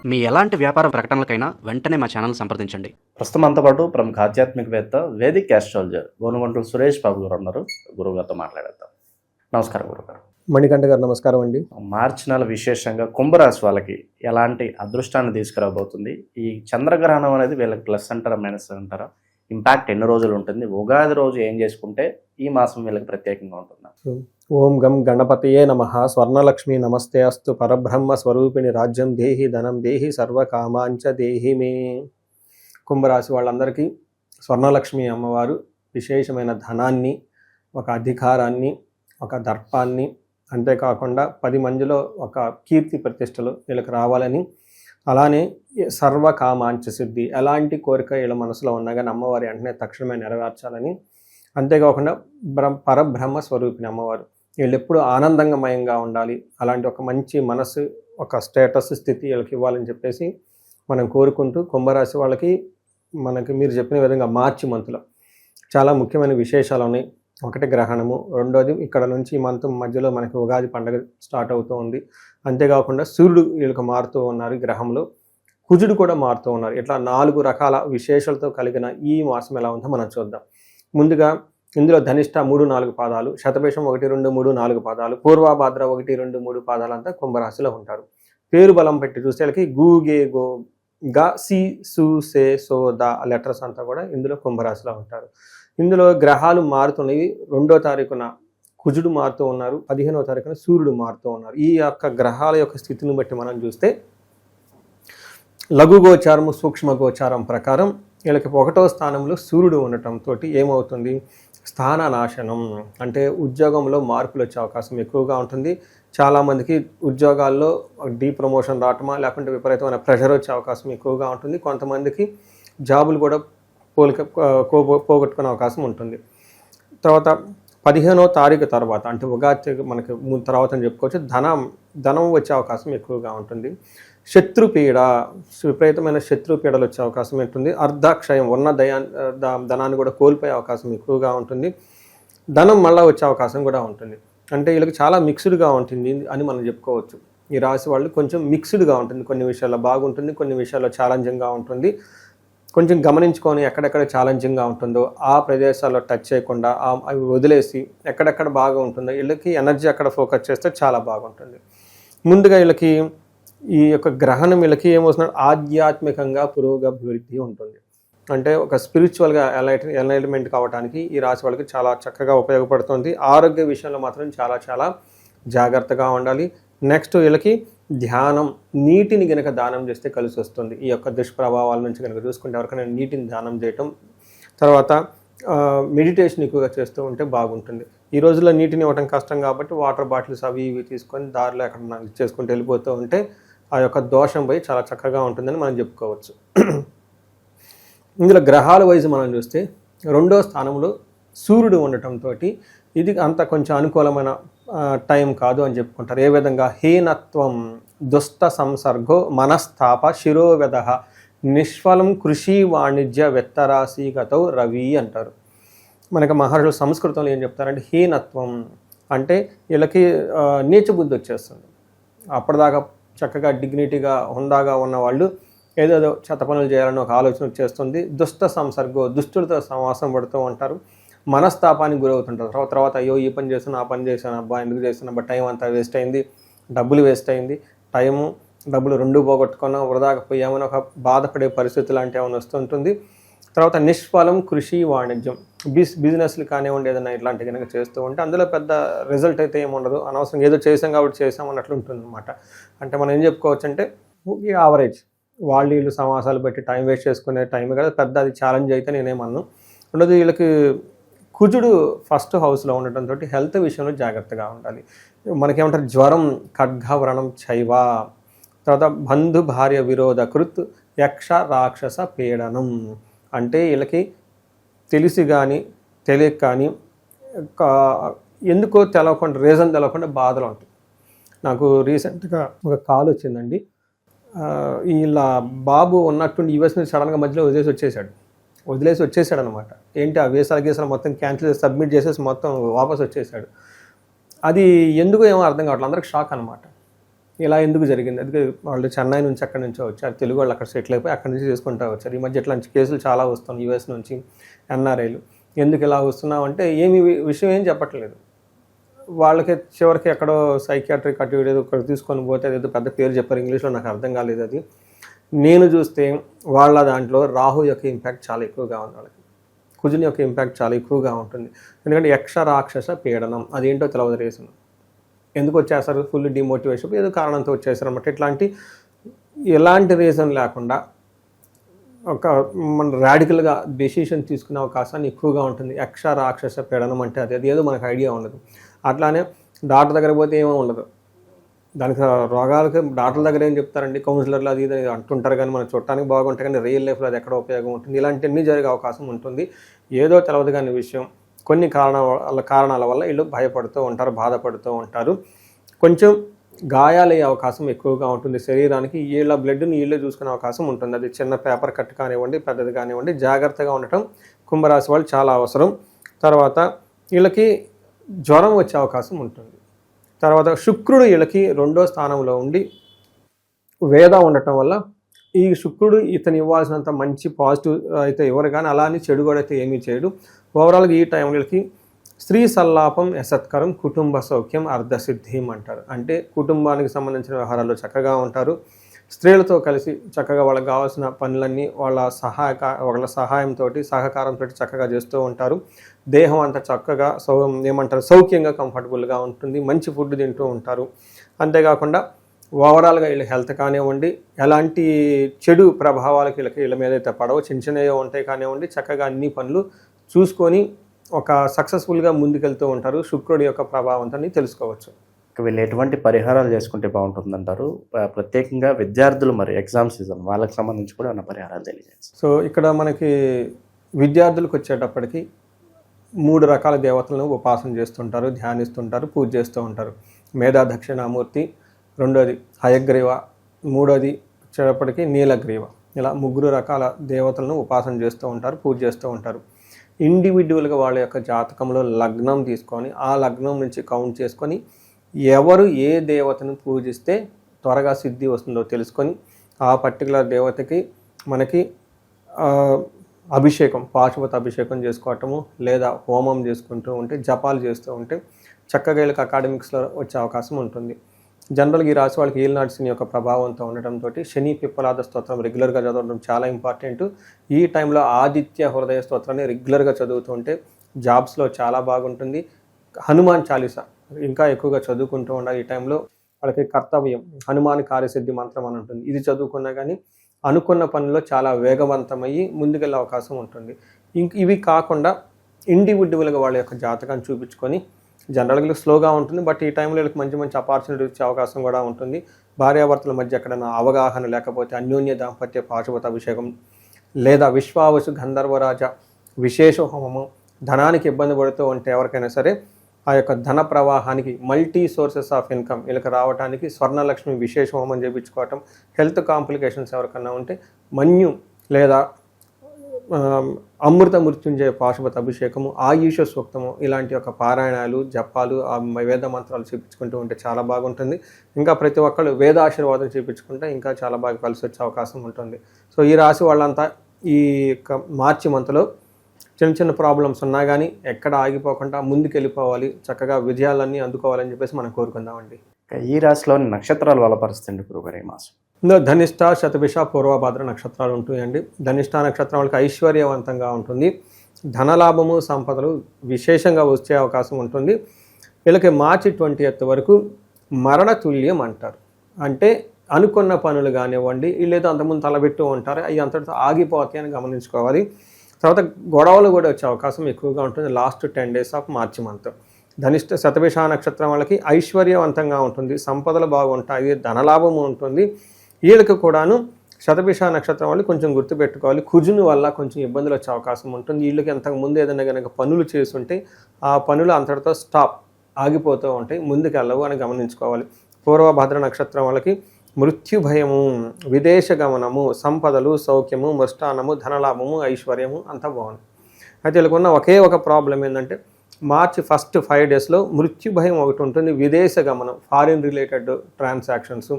మీ ఎలాంటి వ్యాపార ప్రకటనలకైనా వెంటనే మా ఛానల్ సంప్రదించండి. ప్రస్తుతం అంతా పాటు ప్రముఖ ఆధ్యాత్మికవేత్త వేదిక్ ఆస్ట్రాలజర్ గోనుగంట్ల సురేష్ బాబు గారు ఉన్నారు. గురువుగారితో మాట్లాడేద్దాం. నమస్కారం గురుగారు. మణికంఠ గారు నమస్కారం అండి. మార్చి నెల విశేషంగా కుంభరాశి వాళ్ళకి ఎలాంటి అదృష్టాన్ని తీసుకురాబోతుంది? ఈ చంద్రగ్రహణం అనేది వీళ్ళకి ప్లస్ అంటారా మైనస్ అంటారా? ఇంపాక్ట్ ఎన్ని రోజులు ఉంటుంది? ఉగాది రోజు ఏం చేసుకుంటే ఈ మాసం వీళ్ళకి ప్రత్యేకంగా ఉంటుందా? ఓం గం గణపతయే నమః. స్వర్ణలక్ష్మి నమస్తే అస్తు. పరబ్రహ్మ స్వరూపిణి రాజ్యం దేహి ధనం దేహి సర్వకామాంచ దేహి మే. కుంభరాశి వాళ్ళందరికీ స్వర్ణలక్ష్మి అమ్మవారు విశేషమైన ధనాన్ని, ఒక అధికారాన్ని, ఒక దర్పాన్ని, అంతేకాకుండా 10 మందిలో ఒక కీర్తి ప్రతిష్టలు వీళ్ళకి రావాలని, అలానే సర్వకామాంచ సిద్ధి, ఎలాంటి కోరిక వీళ్ళ మనసులో ఉన్నా కానీ అమ్మవారి వెంటనే తక్షణమే నెరవేర్చాలని, అంతేకాకుండా పరబ్రహ్మ స్వరూపిణి అమ్మవారు వీళ్ళు ఎప్పుడు ఆనందంగమయంగా ఉండాలి, అలాంటి ఒక మంచి మనసు, ఒక స్టేటస్ స్థితి వీళ్ళకి ఇవ్వాలని చెప్పేసి మనం కోరుకుంటూ, కుంభరాశి వాళ్ళకి మనకి మీరు చెప్పిన విధంగా మార్చి మంత్లో చాలా ముఖ్యమైన విశేషాలు ఉన్నాయి. ఒకటి గ్రహణము, రెండోది ఇక్కడ నుంచి ఈ మంత్ మధ్యలో మనకి ఉగాది పండుగ స్టార్ట్ అవుతూ ఉంది. అంతేకాకుండా సూర్యుడు వీళ్ళకి మారుతూ ఉన్నారు, గ్రహంలో కుజుడు కూడా మారుతూ ఉన్నారు. ఇట్లా 4 రకాల విశేషాలతో కలిగిన ఈ మాసం ఎలా ఉందో మనం చూద్దాం. ముందుగా ఇందులో ధనిష్ట 3-4 పాదాలు, శతభిషం 1-2-3-4 పాదాలు, పూర్వభాద్ర 1-2-3 పాదాలంతా కుంభరాశిలో ఉంటారు. పేరు బలం పెట్టి చూస్తే వాళ్ళకి గు గే గో గ సి సు సే సో ద లెటర్స్ అంతా కూడా ఇందులో కుంభరాశిలో ఉంటారు. ఇందులో గ్రహాలు మారుతున్నాయి. 2వ తారీఖున కుజుడు మారుతూ ఉన్నారు, 15వ తారీఖున సూర్యుడు మారుతూ ఉన్నారు. ఈ యొక్క గ్రహాల యొక్క స్థితిని బట్టి మనం చూస్తే లఘు గోచారము, సూక్ష్మ గోచారం ప్రకారం వీళ్ళకి 1వ స్థానంలో సూర్యుడు ఉండటంతో ఏమవుతుంది? స్థాన నాశనం, అంటే ఉద్యోగంలో మార్పులు వచ్చే అవకాశం ఎక్కువగా ఉంటుంది. చాలామందికి ఉద్యోగాల్లో ప్రమోషన్ రావటమా, లేకుంటే విపరీతమైన ప్రెషర్ వచ్చే అవకాశం ఎక్కువగా ఉంటుంది. కొంతమందికి జాబులు కూడా పోగొట్టుకునే అవకాశం ఉంటుంది. తర్వాత 15వ తారీఖు తర్వాత, అంటే ఉగాది మనకి తర్వాత అని చెప్పుకోవచ్చు, ధనం వచ్చే అవకాశం ఎక్కువగా ఉంటుంది. శత్రుపీడ, విపరీతమైన శత్రుపీడలు వచ్చే అవకాశం ఉంటుంది. అర్ధక్షయం, ఉన్న ధనాన్ని కూడా కోల్పోయే అవకాశం ఎక్కువగా ఉంటుంది. ధనం మళ్ళీ వచ్చే అవకాశం కూడా ఉంటుంది. అంటే వీళ్ళకి చాలా మిక్స్డ్గా ఉంటుంది అని మనం చెప్పుకోవచ్చు. ఈ రాశి వాళ్ళు కొంచెం మిక్స్డ్గా ఉంటుంది, కొన్ని విషయాల్లో బాగుంటుంది, కొన్ని విషయాల్లో ఛాలెంజింగ్గా ఉంటుంది. కొంచెం గమనించుకొని ఎక్కడెక్కడ ఛాలెంజింగ్గా ఉంటుందో ఆ ప్రదేశాల్లో టచ్ చేయకుండా అవి వదిలేసి ఎక్కడెక్కడ బాగా ఉంటుందో వీళ్ళకి ఎనర్జీ అక్కడ ఫోకస్ చేస్తే చాలా బాగుంటుంది. ముందుగా వీళ్ళకి ఈ యొక్క గ్రహణం వీళ్ళకి ఏమవుతున్నారు? ఆధ్యాత్మికంగా పురోగభివృద్ధి ఉంటుంది. అంటే ఒక స్పిరిచువల్గా ఎలైట్మెంట్ కావడానికి ఈ రాశి వాళ్ళకి చాలా చక్కగా ఉపయోగపడుతుంది. ఆరోగ్య విషయంలో మాత్రం చాలా చాలా జాగ్రత్తగా ఉండాలి. నెక్స్ట్ వీళ్ళకి ధ్యానం, నీటిని కనుక దానం చేస్తే కలిసి వస్తుంది. ఈ యొక్క దుష్ప్రభావాల నుంచి కనుక చూసుకుంటే ఎవరికైనా నీటిని దానం చేయటం, తర్వాత మెడిటేషన్ ఎక్కువగా చేస్తూ ఉంటే బాగుంటుంది. ఈ రోజుల్లో నీటిని ఇవ్వడం కష్టం కాబట్టి వాటర్ బాటిల్స్ అవి ఇవి తీసుకొని దారిలో ఎక్కడ చేసుకుంటూ వెళ్ళిపోతూ ఉంటే ఆ యొక్క దోషం పోయి చాలా చక్కగా ఉంటుందని మనం చెప్పుకోవచ్చు. ఇందులో గ్రహాల వైజ్ మనం చూస్తే 2వ స్థానంలో సూర్యుడు ఉండటంతో ఇది అంత కొంచెం అనుకూలమైన టైం కాదు అని చెప్పుకుంటారు. ఏ విధంగా? హీనత్వం, దుష్ట సంసర్గో, మనస్తాప, శిరోవ్యధ, నిష్ఫలం కృషి వాణిజ్య వెత్తరాశీగతౌ రవి అంటారు. మనకి మహర్షులు సంస్కృతంలో ఏం చెప్తారంటే హీనత్వం అంటే వీళ్ళకి నీచబుద్ధి వచ్చేస్తుంది. అప్పటిదాకా చక్కగా డిగ్నిటీగా హుందాగా ఉన్న వాళ్ళు ఏదేదో చెత్త పనులు చేయాలని ఒక ఆలోచన వచ్చేస్తుంది. దుష్ట సంసర్గో, దుష్టులతో సమాసం పడుతూ ఉంటారు. మనస్తాపానికి గురవుతుంటారు. తర్వాత అయ్యో ఈ పని చేశాను, ఆ పని చేశాను, అబ్బా ఎందుకు చేశాను, అబ్బా టైం అంతా వేస్ట్ అయింది, డబ్బులు వేస్ట్ అయింది, టైము డబ్బులు 2 పోగొట్టుకున్నాం, వృధాగా పోయామని ఒక బాధపడే పరిస్థితి లాంటి ఏమైనా వస్తుంటుంది. తర్వాత నిష్ఫలం కృషి వాణిజ్యం, బిజినెస్లు కానివ్వండి, ఏదైనా ఇట్లాంటి కనుక చేస్తూ ఉంటే అందులో పెద్ద రిజల్ట్ అయితే ఏముండదు. అనవసరం ఏదో చేసాం కాబట్టి చేసాం అన్నట్లు ఉంటుంది అనమాట. అంటే మనం ఏం చెప్పుకోవచ్చు అంటే యావరేజ్, వీళ్ళు సమాసాలు పెట్టి టైం వేస్ట్ చేసుకునే టైం కదా, పెద్ద అది ఛాలెంజ్ అయితే నేనేమన్నాను. రెండోది వీళ్ళకి కుజుడు 1st హౌస్లో ఉండటంతో హెల్త్ విషయంలో జాగ్రత్తగా ఉండాలి. మనకేమంటారు? జ్వరం, ఖడ్గవ్రణం చైవ, తర్వాత బంధు భార్య విరోధ కృత్, యక్ష రాక్షస పీడనం, అంటే వీళ్ళకి తెలిసి కానీ తెలియక కానీ ఎందుకో తెలవకుండా, రీజన్ తెలవకుండా బాధలు ఉంటాయి. నాకు రీసెంట్గా ఒక కాల్ వచ్చిందండి. వీళ్ళ బాబు ఉన్నట్టుండి యూఎస్ నుంచి సడన్గా మధ్యలో వదిలేసి వచ్చేసాడు అనమాట. ఏంటి ఆ వీసాలు మొత్తం క్యాన్సిల్ చేసి సబ్మిట్ చేసేసి మొత్తం వాపస్ వచ్చేసాడు. అది ఎందుకు ఏమో అర్థం కావట్లేదు, అందరికి షాక్ అనమాట. ఇలా ఎందుకు జరిగింది? అది వాళ్ళు చెన్నై నుంచి అక్కడి నుంచో వచ్చారు, తెలుగు వాళ్ళు అక్కడ సెటిల్ అయిపోయి అక్కడి నుంచి చేసుకుంటూ వచ్చారు. ఈ మధ్య ఇట్లాంటి కేసులు చాలా వస్తున్నాయి యూఎస్ నుంచి ఎన్ఆర్ఐలు. ఎందుకు ఇలా వస్తున్నామంటే విషయం ఏం చెప్పట్లేదు. వాళ్ళకి చివరికి ఎక్కడో సైకియాట్రిక్ అటు ఏదో ఒకటి తీసుకొని పోతే అదేదో పెద్ద పేరు చెప్పారు ఇంగ్లీష్లో, నాకు అర్థం కాలేదు అది. నేను చూస్తే వాళ్ళ దాంట్లో రాహు యొక్క ఇంపాక్ట్ చాలా ఎక్కువగా ఉంది, వాళ్ళకి కుజుని యొక్క ఇంపాక్ట్ చాలా ఎక్కువగా ఉంటుంది. ఎందుకంటే యక్ష రాక్షస పీడనం అదేంటో తెలవదు రీజన్. ఎందుకు వచ్చేస్తారు? ఫుల్ డిమోటివేషన్ ఏదో కారణంతో వచ్చేసారు అన్నమాట. ఎలాంటి రీజన్ లేకుండా ఒక మన రాడికల్గా డెసిషన్ తీసుకునే అవకాశాన్ని ఎక్కువగా ఉంటుంది. యక్ష రాక్షస పీడనం అంటే అది ఏదో మనకు ఐడియా ఉండదు. అట్లానే డాక్టర్ దగ్గర పోతే ఏమో ఉండదు, దానికి రోగాలకి డాక్టర్ దగ్గర ఏం చెప్తారండి, కౌన్సిలర్లు అది ఇది అంటుంటారు, కానీ మనం చూడటానికి బాగుంటాయి కానీ రియల్ లైఫ్లో అది ఎక్కడ ఉపయోగం ఉంటుంది. ఇలాంటివన్నీ జరిగే అవకాశం ఉంటుంది. ఏదో తెలవదు కానీ విషయం కొన్ని కారణాల వల్ల వీళ్ళు భయపడుతూ ఉంటారు, బాధపడుతూ ఉంటారు. కొంచెం గాయాలయ్యే అవకాశం ఎక్కువగా ఉంటుంది శరీరానికి. వీళ్ళ బ్లడ్ని వీళ్ళే చూసుకునే అవకాశం ఉంటుంది. అది చిన్న పేపర్ కట్ కానివ్వండి, పెద్దది కానివ్వండి, జాగ్రత్తగా ఉండటం కుంభరాశి వాళ్ళు చాలా అవసరం. తర్వాత వీళ్ళకి జ్వరం వచ్చే అవకాశం ఉంటుంది. తర్వాత శుక్రుడు వీళ్ళకి 2వ స్థానంలో ఉండి వేద ఉండటం వల్ల ఈ శుక్రుడు ఇతను ఇవ్వాల్సినంత మంచి పాజిటివ్ అయితే ఇవ్వరు, కానీ అలా అని చెడు కూడా అయితే ఏమీ చేయడు. ఓవరాల్గా ఈ టైం వీళ్ళకి స్త్రీ సల్లాపం యసత్కరం కుటుంబ సౌఖ్యం అర్ధసిద్ధిం అంటారు. అంటే కుటుంబానికి సంబంధించిన వ్యవహారాల్లో చక్కగా ఉంటారు. స్త్రీలతో కలిసి చక్కగా వాళ్ళకి కావాల్సిన పనులన్నీ వాళ్ళ సహాయంతో సహకారంతో చక్కగా చేస్తూ ఉంటారు. దేహం అంతా చక్కగా సౌఖ్యంగా కంఫర్టబుల్గా ఉంటుంది. మంచి ఫుడ్ తింటూ ఉంటారు. అంతేకాకుండా ఓవరాల్గా వీళ్ళ హెల్త్ కానివ్వండి, ఎలాంటి చెడు ప్రభావాలకి వీళ్ళ మీద అయితే పడవ చిన్నవే ఉంటాయి కానివ్వండి, చక్కగా అన్ని పనులు చూసుకొని ఒక సక్సెస్ఫుల్గా ముందుకెళ్తూ ఉంటారు. శుక్రుడి యొక్క ప్రభావంతో తెలుసుకోవచ్చు. వీళ్ళు ఎటువంటి పరిహారాలు చేసుకుంటే బాగుంటుందంటారు? ప్రత్యేకంగా విద్యార్థులు మరి ఎగ్జామ్ సీజన్ వాళ్ళకి సంబంధించి కూడా ఉన్న పరిహారాలు తెలియజేయండి. సో ఇక్కడ మనకి విద్యార్థులకు వచ్చేటప్పటికి 3 రకాల దేవతలను ఉపాసన చేస్తుంటారు, ధ్యానిస్తుంటారు, పూజ చేస్తూ ఉంటారు. మేధా దక్షిణామూర్తి, 2వది హయగ్రీవ, 3వది వచ్చేటప్పటికి నీలగ్రీవ. ఇలా 3 రకాల దేవతలను ఉపాసన చేస్తూ ఉంటారు, పూజ చేస్తూ ఉంటారు. ఇండివిజువల్గా వాళ్ళ యొక్క జాతకంలో లగ్నం తీసుకొని ఆ లగ్నం నుంచి కౌంట్ చేసుకొని ఎవరు ఏ దేవతను పూజిస్తే త్వరగా సిద్ధి వస్తుందో తెలుసుకొని ఆ పర్టికులర్ దేవతకి మనకి అభిషేకం, పాశుపత అభిషేకం చేసుకోవటము, లేదా హోమం చేసుకుంటూ ఉంటే, జపాలు చేస్తూ ఉంటే చక్కగా వీళ్ళకి అకాడమిక్స్లో వచ్చే అవకాశం ఉంటుంది. జనరల్గా ఈ రాశి వాళ్ళకి ఈల్నాటి శని యొక్క ప్రభావంతో ఉండటంతో శని పిప్పలాద స్తోత్రం రెగ్యులర్గా చదవడం చాలా ఇంపార్టెంట్. ఈ టైంలో ఆదిత్య హృదయ స్తోత్రాన్ని రెగ్యులర్గా చదువుతూ ఉంటే జాబ్స్లో చాలా బాగుంటుంది. హనుమాన్ చాలీసా ఇంకా ఎక్కువగా చదువుకుంటూ ఉండాలి. ఈ టైంలో వాళ్ళకి కర్తవ్యం హనుమాన్ కార్యసిద్ధి మంత్రం అని ఉంటుంది. ఇది చదువుకున్నా కానీ అనుకున్న పనుల్లో చాలా వేగవంతమయ్యి ముందుకెళ్ళే అవకాశం ఉంటుంది. ఇవి కాకుండా ఇండివిజువల్గా వాళ్ళ యొక్క జాతకాన్ని చూపించుకొని జనరల్గా స్లోగా ఉంటుంది, బట్ ఈ టైంలో వీళ్ళకి మంచి మంచి ఆపర్చునిటీ వచ్చే అవకాశం కూడా ఉంటుంది. భార్యాభర్తల మధ్య ఎక్కడైనా అవగాహన లేకపోతే అన్యోన్య దాంపత్య పాశుపత అభిషేకం, లేదా విశ్వావసు గంధర్వరాజ విశేష హోమము, ధనానికి ఇబ్బంది పడుతూ ఉంటే ఎవరికైనా సరే ఆ యొక్క ధన ప్రవాహానికి మల్టీ సోర్సెస్ ఆఫ్ ఇన్కమ్ వీళ్ళకి రావడానికి స్వర్ణలక్ష్మి విశేష హోమం చేయించుకోవటం, హెల్త్ కాంప్లికేషన్స్ ఎవరికన్నా ఉంటే మన్యు లేదా అమృత మృత్యుంజయ పాశుపత అభిషేకము, ఆయుష సూక్తము ఇలాంటి యొక్క పారాయణాలు, జపాలు, వేద మంత్రాలు చూపించుకుంటూ ఉంటే చాలా బాగుంటుంది. ఇంకా ప్రతి ఒక్కళ్ళు వేదాశీర్వాదం చూపించుకుంటే ఇంకా చాలా బాగా కలిసి వచ్చే అవకాశం ఉంటుంది. సో ఈ రాశి వాళ్ళంతా ఈ మార్చి మంత్లో చిన్న చిన్న ప్రాబ్లమ్స్ ఉన్నా కానీ ఎక్కడ ఆగిపోకుండా ముందుకెళ్ళిపోవాలి, చక్కగా విజయాలన్నీ అందుకోవాలని చెప్పేసి మనం కోరుకుందామండి. ఈ రాశిలోని నక్షత్రాలు వాళ్ళ పరిస్థితి గురుగారు ఈ మాసం? ఇందులో ధనిష్ట, శతభిష, పూర్వభాద్ర నక్షత్రాలు ఉంటాయండి. ధనిష్ట నక్షత్రం వాళ్ళకి ఐశ్వర్యవంతంగా ఉంటుంది. ధనలాభము, సంపదలు విశేషంగా వచ్చే అవకాశం ఉంటుంది. వీళ్ళకి మార్చి 20th వరకు మరణ తుల్యం అంటారు. అంటే అనుకున్న పనులు కానివ్వండి, వీళ్ళేదో అంతకుముందు తలబెట్టు ఉంటారు, అవి అంతటితో ఆగిపోతాయి అని గమనించుకోవాలి. తర్వాత గొడవలు కూడా వచ్చే అవకాశం ఎక్కువగా ఉంటుంది last 10 days of March month. Dhanishta Shatabhisha నక్షత్రం వాళ్ళకి ఐశ్వర్యవంతంగా ఉంటుంది, సంపదలు బాగుంటాయి, ధనలాభము ఉంటుంది. వీళ్ళకి కూడాను శతభిష నక్షత్రం వాళ్ళు కొంచెం గుర్తుపెట్టుకోవాలి, కుజుని వల్ల కొంచెం ఇబ్బందులు వచ్చే అవకాశం ఉంటుంది. వీళ్ళకి అంతకుముందు ఏదైనా కనుక పనులు చేస్తుంటే ఆ పనులు అంతటితో స్టాప్ ఆగిపోతూ ఉంటాయి, ముందుకు వెళ్ళవు అని గమనించుకోవాలి. పూర్వభద్ర నక్షత్రం వాళ్ళకి మృత్యు భయము, విదేశ గమనము, సంపదలు, సౌఖ్యము, మృష్టానము, ధనలాభము, ఐశ్వర్యము అంతా బాగుంది. అయితే వీళ్ళకున్న ఒకే ఒక ప్రాబ్లం ఏంటంటే మార్చి ఫస్ట్ 5 డేస్లో మృత్యు భయం ఒకటి ఉంటుంది. విదేశ గమనం, ఫారిన్ రిలేటెడ్ ట్రాన్సాక్షన్స్,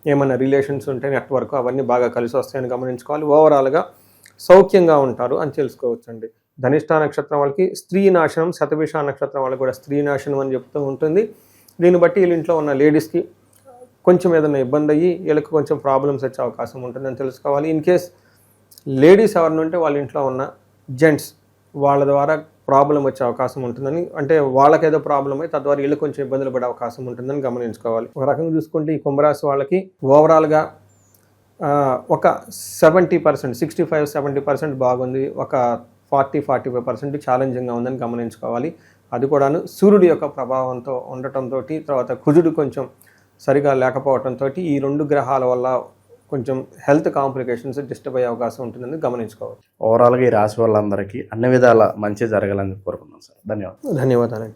ఏమైనా రిలేషన్స్ ఉంటే నెట్వర్క్ అవన్నీ బాగా కలిసి వస్తాయని గమనించుకోవాలి. ఓవరాల్గా సౌఖ్యంగా ఉంటారు అని తెలుసుకోవచ్చండి. ధనిష్ఠా నక్షత్రం వాళ్ళకి స్త్రీ నాశనం, శతభిష నక్షత్రం వాళ్ళకి కూడా స్త్రీ నాశనం అని చెప్తూ ఉంటుంది. దీన్ని బట్టి వీళ్ళ ఇంట్లో ఉన్న లేడీస్కి కొంచెం ఏదైనా ఇబ్బంది అయ్యి వీళ్ళకి కొంచెం ప్రాబ్లమ్స్ వచ్చే అవకాశం ఉంటుందని తెలుసుకోవాలి. ఇన్ కేస్ లేడీస్ ఎవరిని ఉంటే వాళ్ళ ఇంట్లో ఉన్న జెంట్స్ వాళ్ళ ద్వారా ప్రాబ్లం వచ్చే అవకాశం ఉంటుందని, అంటే వాళ్ళకేదో ప్రాబ్లం అయ్యి తద్వారా వీళ్ళు కొంచెం ఇబ్బందులు పడే అవకాశం ఉంటుందని గమనించుకోవాలి. ఒక రకంగా చూసుకుంటే ఈ కుంభరాశి వాళ్ళకి ఓవరాల్గా ఒక 70%, 65-70% బాగుంది, ఒక 40-45% ఛాలెంజింగ్గా ఉందని గమనించుకోవాలి. అది కూడాను సూర్యుడి యొక్క ప్రభావంతో ఉండటంతో, తర్వాత కుజుడు కొంచెం సరిగా లేకపోవడంతో ఈ 2 గ్రహాల వల్ల కొంచెం హెల్త్ కాంప్లికేషన్స్ డిస్టర్బ్ అయ్యే అవకాశం ఉంటుందని గమనించుకోవాలి. ఓవరాల్గా ఈ రాశి వాళ్ళందరికీ అన్ని విధాల మంచి జరగాలని కోరుకున్నాం సార్. ధన్యవాదాలు. ధన్యవాదాలండి.